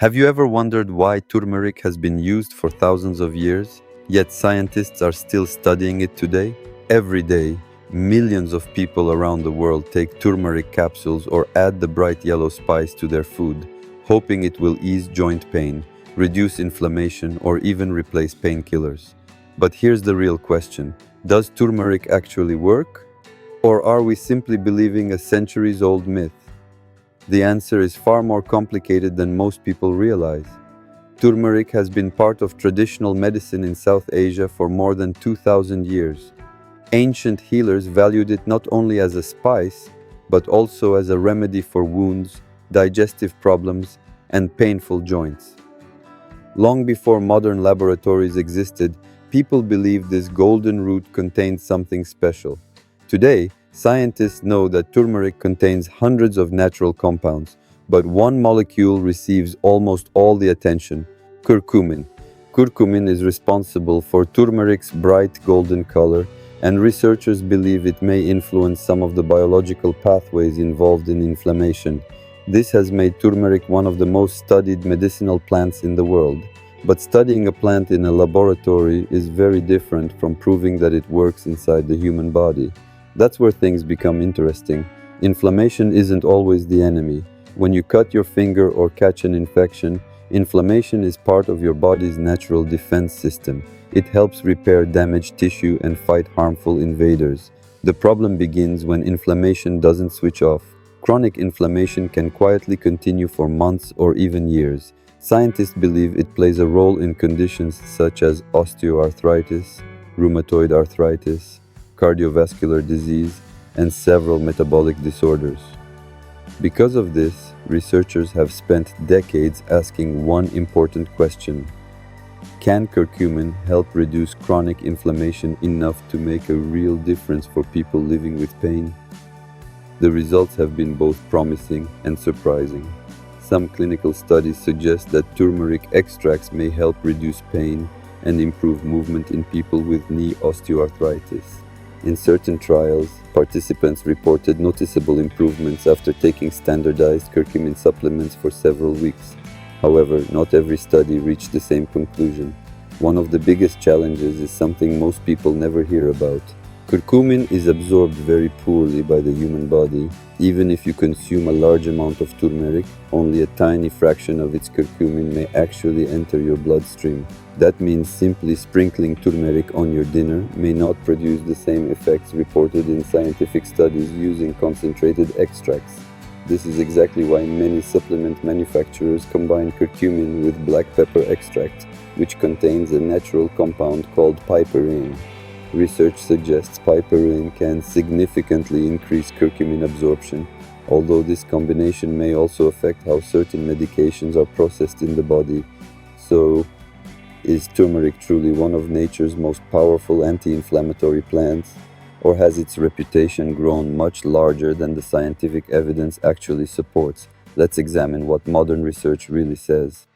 Have you ever wondered why turmeric has been used for thousands of years, yet scientists are still studying it today? Every day, millions of people around the world take turmeric capsules or add the bright yellow spice to their food, hoping it will ease joint pain, reduce inflammation, or even replace painkillers. But here's the real question: does turmeric actually work? Or are we simply believing a centuries-old myth? The answer is far more complicated than most people realize. Turmeric has been part of traditional medicine in South Asia for more than 2,000 years. Ancient healers valued it not only as a spice, but also as a remedy for wounds, digestive problems, and painful joints. Long before modern laboratories existed, people believed this golden root contained something special. Today, scientists know that turmeric contains hundreds of natural compounds, but one molecule receives almost all the attention: curcumin. Curcumin is responsible for turmeric's bright golden color, and researchers believe it may influence some of the biological pathways involved in inflammation. This has made turmeric one of the most studied medicinal plants in the world. But studying a plant in a laboratory is very different from proving that it works inside the human body. That's where things become interesting. Inflammation isn't always the enemy. When you cut your finger or catch an infection, inflammation is part of your body's natural defense system. It helps repair damaged tissue and fight harmful invaders. The problem begins when inflammation doesn't switch off. Chronic inflammation can quietly continue for months or even years. Scientists believe it plays a role in conditions such as osteoarthritis, rheumatoid arthritis, cardiovascular disease, and several metabolic disorders. Because of this, researchers have spent decades asking one important question: can curcumin help reduce chronic inflammation enough to make a real difference for people living with pain? The results have been both promising and surprising. Some clinical studies suggest that turmeric extracts may help reduce pain and improve movement in people with knee osteoarthritis. In certain trials, participants reported noticeable improvements after taking standardized curcumin supplements for several weeks. However, not every study reached the same conclusion. One of the biggest challenges is something most people never hear about. Curcumin is absorbed very poorly by the human body. Even if you consume a large amount of turmeric, only a tiny fraction of its curcumin may actually enter your bloodstream. That means simply sprinkling turmeric on your dinner may not produce the same effects reported in scientific studies using concentrated extracts. This is exactly why many supplement manufacturers combine curcumin with black pepper extract, which contains a natural compound called piperine. Research suggests piperine can significantly increase curcumin absorption, although this combination may also affect how certain medications are processed in the body. So, is turmeric truly one of nature's most powerful anti-inflammatory plants, or has its reputation grown much larger than the scientific evidence actually supports? Let's examine what modern research really says.